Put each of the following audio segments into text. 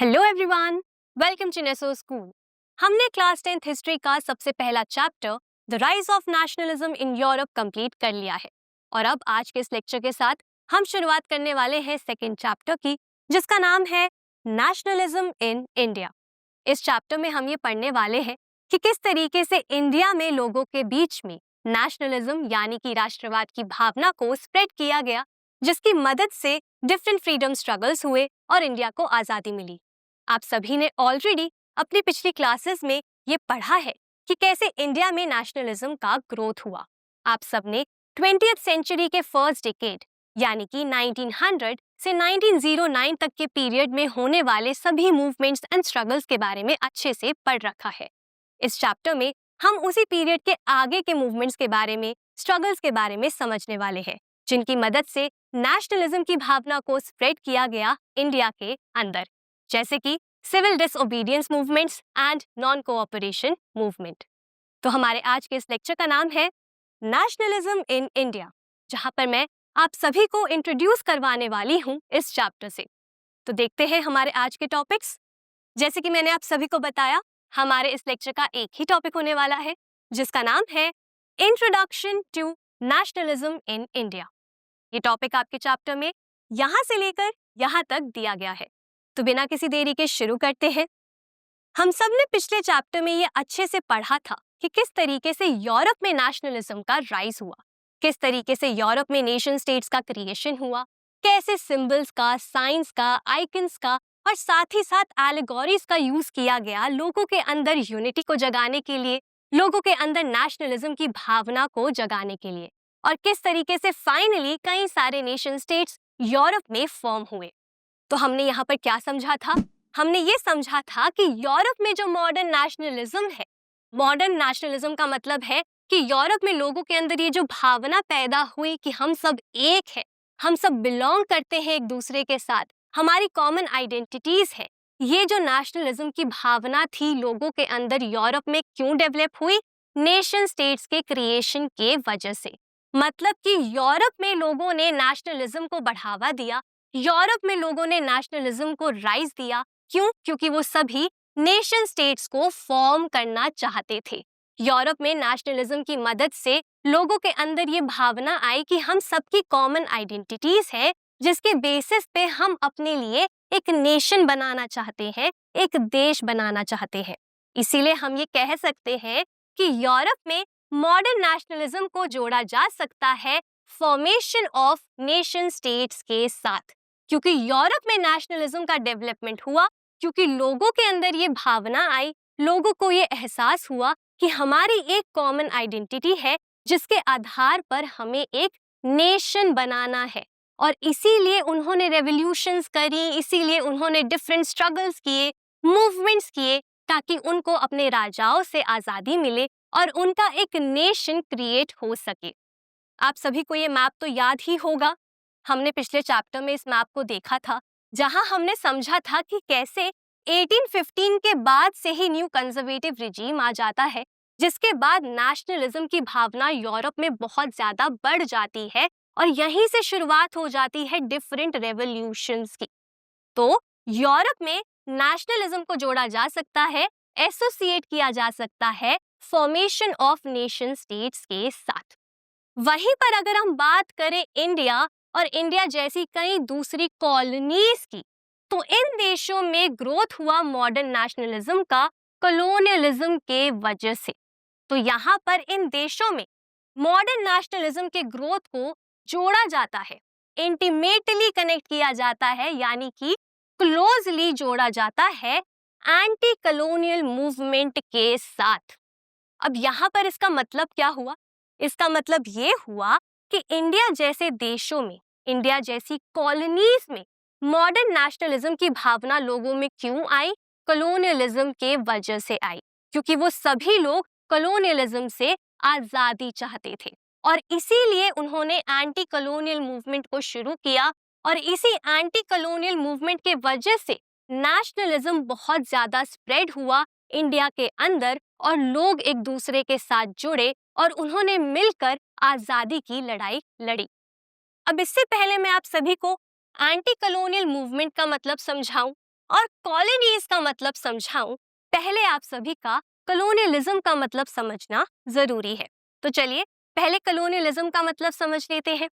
Hello everyone, welcome to Neso school. हमने class 10th history का सबसे पहला chapter the rise of nationalism in Europe complete कर लिया है और अब आज के इस लेक्चर के साथ हम शुरुआत करने वाले हैं सेकंड चैप्टर की, जिसका नाम है नेशनलिज्म इन इंडिया। इस चैप्टर में हम ये पढ़ने वाले हैं कि किस तरीके से इंडिया में लोगों के बीच में नेशनलिज्म यानी कि राष्ट्रवाद की भावना को स्प्रेड किया गया, जिसकी मदद से डिफरेंट फ्रीडम स्ट्रगल्स हुए और इंडिया को आज़ादी मिली। आप सभी ने ऑलरेडी अपनी पिछली क्लासेस में ये पढ़ा है कि कैसे इंडिया में नेशनलिज्म का ग्रोथ हुआ। आप सबने 20th सेंचुरी के फर्स्ट डिकेड यानी कि 1900 से 1909 तक के पीरियड में होने वाले सभी मूवमेंट्स एंड स्ट्रगल्स के बारे में अच्छे से पढ़ रखा है। इस चैप्टर में हम उसी पीरियड के आगे के मूवमेंट्स के बारे में, स्ट्रगल्स के बारे में समझने वाले हैं, जिनकी मदद से नेशनलिज्म की भावना को स्प्रेड किया गया इंडिया के अंदर, जैसे कि civil disobedience movements and non cooperation movement. तो हमारे आज के इस लेक्चर का नाम है नेशनलिज्म इन इंडिया, जहां पर मैं आप सभी को इंट्रोड्यूस करवाने वाली हूं इस चैप्टर से। तो देखते हैं हमारे आज के टॉपिक्स। जैसे कि मैंने आप सभी को बताया, हमारे इस लेक्चर का एक ही टॉपिक होने वाला है, जिसका नाम है introduction to nationalism in India. ये टॉपिक आपके चैप्टर में यहां से लेकर यहां तक दिया गया है। तो बिना किसी देरी के शुरू करते हैं। हम सब ने पिछले चैप्टर में ये अच्छे से पढ़ा था कि किस तरीके से यूरोप में नेशनलिज्म का राइज हुआ, किस तरीके से यूरोप में नेशन स्टेट्स का क्रिएशन हुआ, कैसे सिंबल्स का, साइंस का, आइकन्स का और साथ ही साथ एलिगोरीज का यूज किया गया लोगों के अंदर यूनिटी को जगाने के लिए, लोगों के अंदर नेशनलिज्म की भावना को जगाने के लिए, और किस तरीके से फाइनली कई सारे नेशन स्टेट्स यूरोप में फॉर्म हुए। तो हमने यहाँ पर क्या समझा था? हमने ये समझा था कि यूरोप में जो मॉडर्न नेशनलिज्म है, मॉडर्न नेशनलिज्म का मतलब है कि यूरोप में लोगों के अंदर ये जो भावना पैदा हुई कि हम सब एक हैं, हम सब बिलोंग करते हैं एक दूसरे के साथ, हमारी कॉमन आइडेंटिटीज है। ये जो नेशनलिज्म की भावना थी लोगों के अंदर यूरोप में क्यों डेवलप हुई? नेशन स्टेट्स के क्रिएशन के वजह से। मतलब कि यूरोप में लोगों ने नेशनलिज्म को बढ़ावा दिया, यूरोप में लोगों ने नेशनलिज्म को राइज दिया। क्यों? क्योंकि वो सभी नेशन स्टेट्स को फॉर्म करना चाहते थे। यूरोप में नेशनलिज्म की मदद से लोगों के अंदर ये भावना आई कि हम सबकी कॉमन आइडेंटिटीज है, जिसके बेसिस पे हम अपने लिए एक नेशन बनाना चाहते हैं, एक देश बनाना चाहते हैं। इसीलिए हम ये कह सकते हैं कि यूरोप में मॉडर्न नेशनलिज्म को जोड़ा जा सकता है फॉर्मेशन ऑफ नेशन स्टेट्स के साथ, क्योंकि यूरोप में नेशनलिज्म का डेवलपमेंट हुआ, क्योंकि लोगों के अंदर ये भावना आई, लोगों को ये एहसास हुआ कि हमारी एक कॉमन आइडेंटिटी है, जिसके आधार पर हमें एक नेशन बनाना है। और इसीलिए उन्होंने रेवोल्यूशंस करी, इसीलिए उन्होंने डिफरेंट स्ट्रगल्स किए, मूवमेंट्स किए, ताकि उनको अपने राजाओं से आज़ादी मिले और उनका एक नेशन क्रिएट हो सके। आप सभी को ये मैप तो याद ही होगा। हमने पिछले चैप्टर में इस मैप को देखा था, जहां हमने समझा था कि कैसे 1815 के बाद से ही न्यू कंजर्वेटिव रिजीम आ जाता है, जिसके बाद नेशनलिज्म की भावना यूरोप में बहुत ज्यादा बढ़ जाती है और यहीं से शुरुआत हो जाती है डिफरेंट रेवोल्यूशंस की। तो यूरोप में नेशनलिज्म को जोड़ा जा सकता है, एसोसिएट किया जा सकता है फॉर्मेशन ऑफ नेशन स्टेट्स के साथ। वहीं पर अगर हम बात करें इंडिया और इंडिया जैसी कई दूसरी कॉलोनीज की, तो इन देशों में ग्रोथ हुआ मॉडर्न नेशनलिज्म का कॉलोनियलिज्म के वजह से। तो यहाँ पर इन देशों में मॉडर्न नेशनलिज्म के ग्रोथ को जोड़ा जाता है, इंटीमेटली कनेक्ट किया जाता है, यानी कि क्लोजली जोड़ा जाता है एंटी कॉलोनियल मूवमेंट के साथ। अब यहाँ पर इसका मतलब क्या हुआ? इसका मतलब ये हुआ कि इंडिया जैसे देशों में, इंडिया जैसी कॉलोनीज में मॉडर्न नेशनलिज्म की भावना लोगों में क्यों आई? कॉलोनियलिज्म के वजह से आई, क्योंकि वो सभी लोग कॉलोनियलिज्म से आजादी चाहते थे और इसीलिए उन्होंने एंटी कॉलोनियल मूवमेंट को शुरू किया। और इसी एंटी कॉलोनियल मूवमेंट के वजह से नेशनलिज्म बहुत ज्यादा स्प्रेड हुआ इंडिया के अंदर और लोग एक दूसरे के साथ जुड़े और उन्होंने मिलकर आजादी की लड़ाई लड़ी। अब इससे पहले मैं आप सभी को एंटी कॉलोनियल मूवमेंट का मतलब समझाऊं और कॉलोनीज का मतलब समझाऊं, पहले आप सभी का कलोनियलिज्म का मतलब समझना जरूरी है। तो चलिए पहले कलोनियलिज्म का मतलब समझ लेते हैं।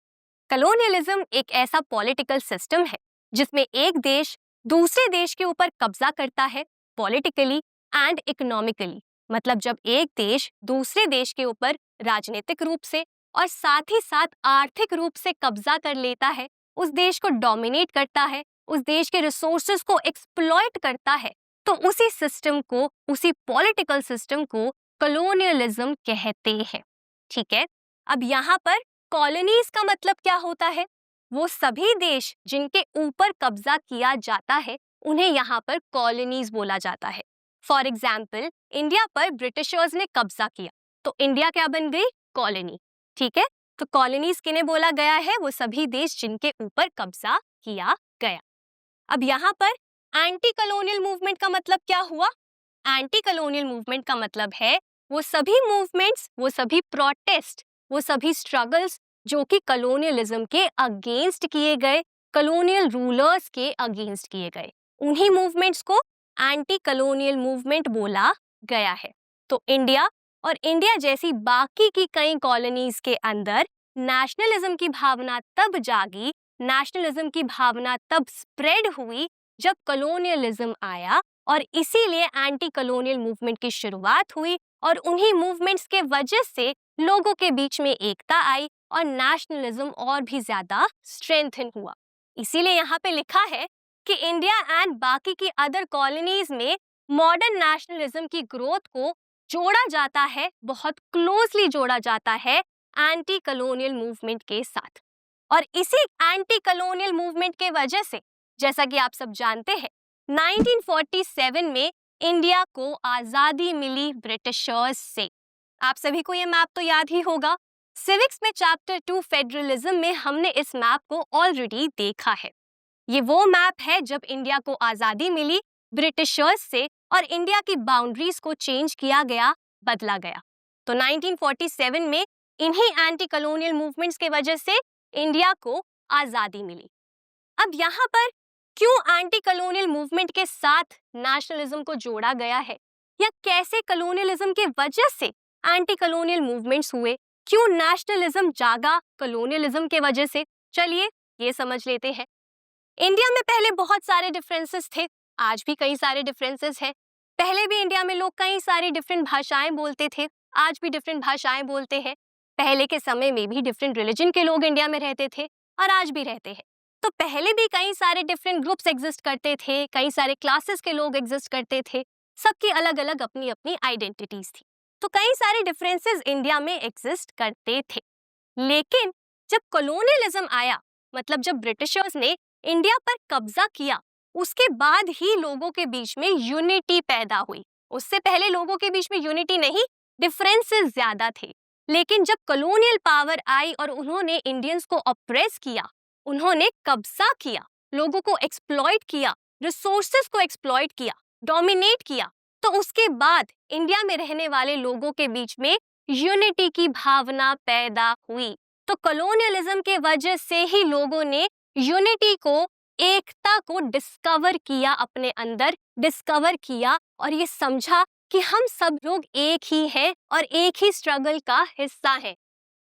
कलोनियलिज्म एक ऐसा पॉलिटिकल सिस्टम है जिसमें एक देश दूसरे देश के ऊपर कब्जा करता है, पॉलिटिकली एंड इकोनॉमिकली। मतलब जब एक देश दूसरे देश के ऊपर राजनीतिक रूप से और साथ ही साथ आर्थिक रूप से कब्जा कर लेता है, उस देश को डोमिनेट करता है, उस देश के रिसोर्सेज को एक्सप्लॉइट करता है, तो उसी सिस्टम को, उसी पॉलिटिकल सिस्टम को कलोनियलिज्म कहते हैं। ठीक है, अब यहाँ पर कॉलोनीज का मतलब क्या होता है? वो सभी देश जिनके ऊपर कब्जा किया जाता है उन्हें यहाँ पर कॉलोनीज बोला जाता है। फॉर एग्जाम्पल, इंडिया पर ब्रिटिशर्स ने कब्जा किया तो इंडिया क्या बन गई? कॉलोनी। ठीक है, तो कॉलोनीज किन्हें बोला गया है? वो सभी देश जिनके ऊपर कब्जा किया गया। अब यहाँ पर एंटी कलोनियल मूवमेंट का मतलब क्या हुआ? एंटी कलोनियल मूवमेंट का मतलब है वो सभी मूवमेंट्स, वो सभी प्रोटेस्ट, वो सभी स्ट्रगल्स जो कि कलोनियलिज्म के अगेंस्ट किए गए, कलोनियल रूलर्स के अगेंस्ट किए गए, उन्हीं मूवमेंट्स को एंटी कलोनियल मूवमेंट बोला गया है। तो इंडिया और इंडिया जैसी बाकी की कई कॉलोनीज के अंदर नेशनलिज्म की भावना तब जागी, नेशनलिज्म की भावना तब स्प्रेड हुई जब कलोनियलिज्म आया, और इसीलिए एंटी कलोनियल मूवमेंट की शुरुआत हुई और उन्हीं मूवमेंट्स के वजह से लोगों के बीच में एकता आई और नेशनलिज्म और भी ज्यादा स्ट्रेंथन हुआ। इसीलिए यहाँ पे लिखा है कि इंडिया एंड बाकी की अदर कॉलोनीज में मॉडर्न नेशनलिज्म की ग्रोथ को जोड़ा जाता है, बहुत क्लोजली जोड़ा जाता है एंटी कलोनियल मूवमेंट के साथ। और इसी एंटी कलोनियल मूवमेंट के वजह से, जैसा कि आप सब जानते हैं, 1947 में इंडिया को आजादी मिली ब्रिटिशर्स से। आप सभी को ये मैप तो याद ही होगा, सिविक्स में चैप्टर 2 फेडरलिज्म में हमने इस मैप को ऑलरेडी देखा है। ये वो मैप है जब इंडिया को आजादी मिली ब्रिटिशर्स से और इंडिया की बाउंड्रीज को चेंज किया गया, बदला गया। तो 1947 में इन्हीं एंटी कलोनियल मूवमेंट्स के वजह से इंडिया को आजादी मिली। अब यहाँ पर क्यों एंटी कलोनियल मूवमेंट के साथ नेशनलिज्म को जोड़ा गया है, या कैसे कलोनियलिज्म के वजह से एंटी कलोनियल मूवमेंट्स हुए, क्यों नेशनलिज्म जागा कलोनियलिज्म के वजह से, चलिए ये समझ लेते हैं। इंडिया में पहले बहुत सारे डिफरेंसेस थे, आज भी कई सारे डिफरेंसेस हैं। पहले भी इंडिया में लोग कई सारी डिफरेंट भाषाएं बोलते थे, आज भी डिफरेंट भाषाएं बोलते हैं। पहले के समय में भी डिफरेंट रिलीजन के लोग इंडिया में रहते थे और आज भी रहते हैं। तो पहले भी कई सारे डिफरेंट ग्रुप्स एग्जिस्ट करते थे, कई सारे क्लासेस के लोग एग्जिस्ट करते थे, सबकी अलग अलग अपनी अपनी आइडेंटिटीज थी। तो कई सारे डिफरेंसेस इंडिया में एग्जिस्ट करते थे। लेकिन जब कॉलोनियलिज्म आया, मतलब जब ब्रिटिशर्स ने इंडिया पर कब्जा किया, उसके बाद ही लोगों के बीच में यूनिटी पैदा हुई। उससे पहले लोगों के बीच में यूनिटी नहीं, डिफरेंसेस ज्यादा थे। लेकिन जब कॉलोनियल पावर आई और उन्होंने इंडियंस को ऑप्रेस किया, उन्होंने कब्जा किया, लोगों को एक्सप्लॉइट किया, रिसोर्सेज को एक्सप्लॉइट किया, डोमिनेट किया, तो उसके बाद इंडिया में रहने वाले लोगों के बीच में यूनिटी की भावना पैदा हुई। तो कॉलोनियलिज्म के वजह से ही लोगों ने यूनिटी को, एकता को डिस्कवर किया, अपने अंदर डिस्कवर किया और ये समझा कि हम सब लोग एक ही हैं और एक ही स्ट्रगल का हिस्सा हैं।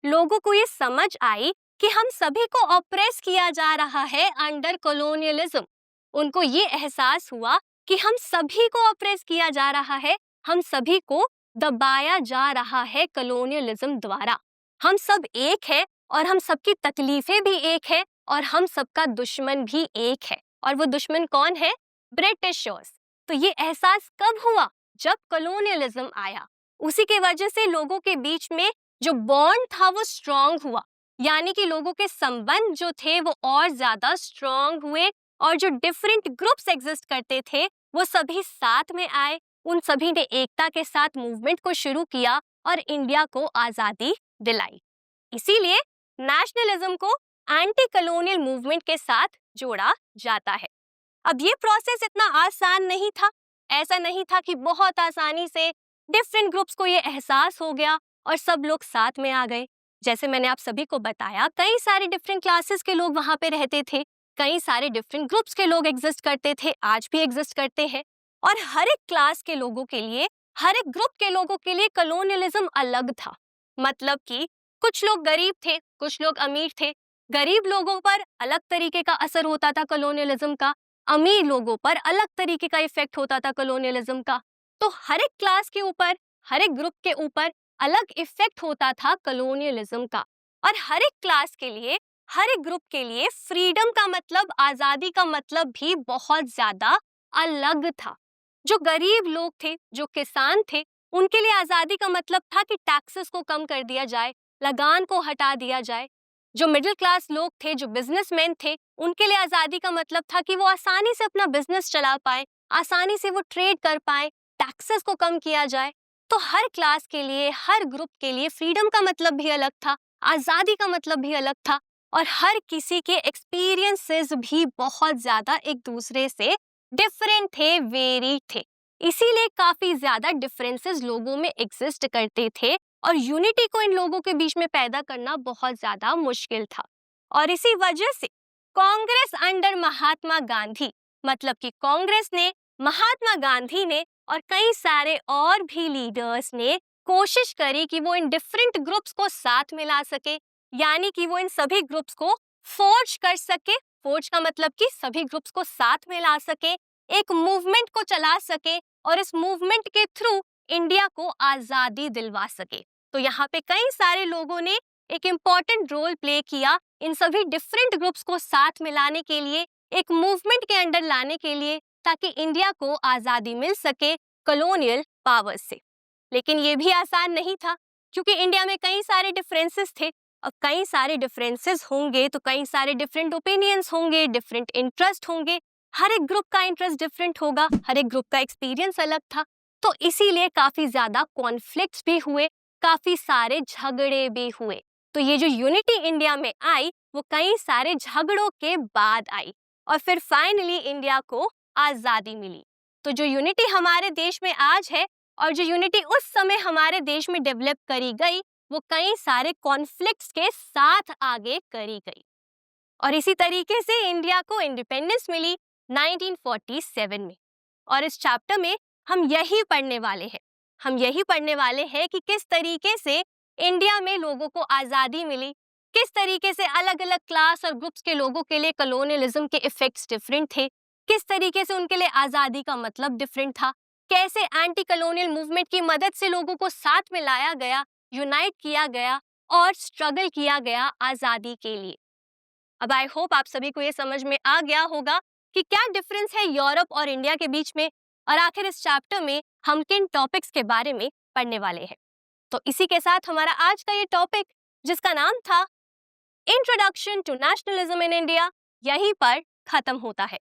लोगों को ये समझ आई कि हम सभी को ऑप्रेस किया जा रहा है अंडर कॉलोनियलिज्म। उनको ये एहसास हुआ कि हम सभी को ऑप्रेस किया जा रहा है, हम सभी को दबाया जा रहा है कॉलोनियलिज्म द्वारा। हम सब एक है और हम सबकी तकलीफें भी एक है और हम सबका दुश्मन भी एक है, और वो दुश्मन कौन है? ब्रिटिशर्स। तो ये एहसास कब हुआ? जब कॉलोनियलिज्म आया। उसी के वजह से लोगों के बीच में जो बॉन्ड था वो स्ट्रॉन्ग हुआ, यानी कि लोगों के संबंध जो थे वो और ज्यादा स्ट्रॉन्ग हुए और जो डिफरेंट ग्रुप्स एग्जिस्ट करते थे वो सभी साथ में आए। उन सभी ने एकता के साथ मूवमेंट को शुरू किया और इंडिया को आजादी दिलाई। इसीलिए नेशनलिज्म को एंटी कॉलोनियल मूवमेंट के साथ जोड़ा जाता है। अब ये प्रोसेस इतना आसान नहीं था, ऐसा नहीं था कि बहुत आसानी से डिफरेंट ग्रुप्स को ये एहसास हो गया और सब लोग साथ में आ गए। जैसे मैंने आप सभी को बताया, कई सारे डिफरेंट क्लासेस के लोग वहां पे रहते थे, कई सारे डिफरेंट ग्रुप्स के लोग एग्जिस्ट करते थे, आज भी एग्जिस्ट करते हैं। और हर एक क्लास के लोगों के लिए, हर एक ग्रुप के लोगों के लिए कॉलोनियलिज्म अलग था। मतलब कि कुछ लोग गरीब थे, कुछ लोग अमीर थे। गरीब लोगों पर अलग तरीके का असर होता था कॉलोनियलिज्म का, अमीर लोगों पर अलग तरीके का इफेक्ट होता था कॉलोनियलिज्म का। तो हर एक क्लास के ऊपर, हर एक ग्रुप के ऊपर अलग इफेक्ट होता था कॉलोनियलिज्म का। और हर एक क्लास के लिए, हर एक ग्रुप के लिए फ्रीडम का मतलब, आजादी का मतलब भी बहुत ज्यादा अलग था। जो गरीब लोग थे, जो किसान थे, उनके लिए आजादी का मतलब था कि टैक्सेस को कम कर दिया जाए, लगान को हटा दिया जाए। जो मिडिल क्लास लोग थे, जो बिजनेसमैन थे, उनके लिए आजादी का मतलब था कि वो आसानी से अपना बिजनेस चला पाए, आसानी से वो ट्रेड कर पाए, टैक्सेस को कम किया जाए। तो हर क्लास के लिए, हर ग्रुप के लिए फ्रीडम का मतलब भी अलग था, आजादी का मतलब भी अलग था। और हर किसी के एक्सपीरियंसेस भी बहुत ज्यादा एक दूसरे से डिफरेंट थे, वेरी थे। इसीलिए काफी ज्यादा डिफरेंसेस लोगों में एग्जिस्ट करते थे और यूनिटी को इन लोगों के बीच में पैदा करना बहुत ज्यादा मुश्किल था। और इसी वजह से कांग्रेस अंडर महात्मा गांधी, मतलब कि कांग्रेस ने, महात्मा गांधी ने और कई सारे और भी लीडर्स ने कोशिश करी कि वो इन डिफरेंट ग्रुप्स को साथ मिला सके, यानी कि वो इन सभी ग्रुप्स को फोर्ज कर सके। फोर्ज का मतलब कि सभी ग्रुप्स को साथ में ला सके, एक मूवमेंट को चला सके और इस मूवमेंट के थ्रू इंडिया को आजादी दिलवा सके। तो यहाँ पे कई सारे लोगों ने एक इम्पॉर्टेंट रोल प्ले किया इन सभी डिफरेंट ग्रुप्स को साथ मिलाने के लिए, एक मूवमेंट के अंडर लाने के लिए, ताकि इंडिया को आजादी मिल सके कॉलोनियल पावर्स से। लेकिन ये भी आसान नहीं था, क्योंकि इंडिया में कई सारे डिफरेंसेस थे। अब कई सारे डिफरेंसेस होंगे तो कई सारे डिफरेंट ओपिनियंस होंगे, डिफरेंट इंटरेस्ट होंगे। हर एक ग्रुप का इंटरेस्ट डिफरेंट होगा, हर एक ग्रुप का एक्सपीरियंस अलग था। तो इसीलिए काफी ज्यादा कॉन्फ्लिक्ट्स भी हुए, काफी सारे झगड़े भी हुए। तो ये जो यूनिटी इंडिया में आई, वो कई सारे झगड़ों के बाद आई और फिर फाइनली इंडिया को आजादी मिली। तो जो यूनिटी हमारे देश में आज है और जो यूनिटी उस समय हमारे देश में डेवलप करी गई, वो कई सारे कॉन्फ्लिक्ट्स के साथ आगे करी गई। और इसी तरीके से इंडिया को इंडिपेंडेंस मिली 1947 में। और इस चैप्टर में हम यही पढ़ने वाले हैं, हम यही पढ़ने वाले हैं कि किस तरीके से इंडिया में लोगों को आज़ादी मिली, किस तरीके से अलग अलग क्लास और ग्रुप्स के लोगों के लिए कॉलोनियलिज्म के इफेक्ट्स डिफरेंट थे, किस तरीके से उनके लिए आज़ादी का मतलब डिफरेंट था, कैसे एंटी कॉलोनियल मूवमेंट की मदद से लोगों को साथ में लाया गया, यूनाइट किया गया और स्ट्रगल किया गया आज़ादी के लिए। अब आई होप आप सभी को ये समझ में आ गया होगा कि क्या डिफरेंस है यूरोप और इंडिया के बीच में, और आखिर इस चैप्टर में हम किन टॉपिक्स के बारे में पढ़ने वाले हैं। तो इसी के साथ हमारा आज का ये टॉपिक, जिसका नाम था introduction to nationalism in India, यहीं पर खत्म होता है।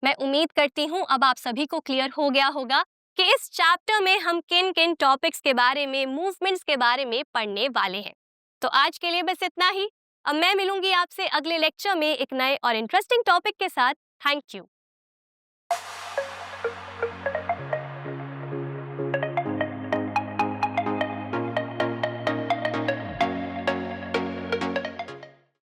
मैं उम्मीद करती हूँ अब आप सभी को क्लियर हो गया होगा कि इस चैप्टर में हम किन किन टॉपिक्स के बारे में, मूवमेंट्स के बारे में पढ़ने वाले हैं। तो आज के लिए बस इतना ही। अब मैं मिलूंगी आपसे अगले लेक्चर में एक नए और इंटरेस्टिंग टॉपिक के साथ। Thank you.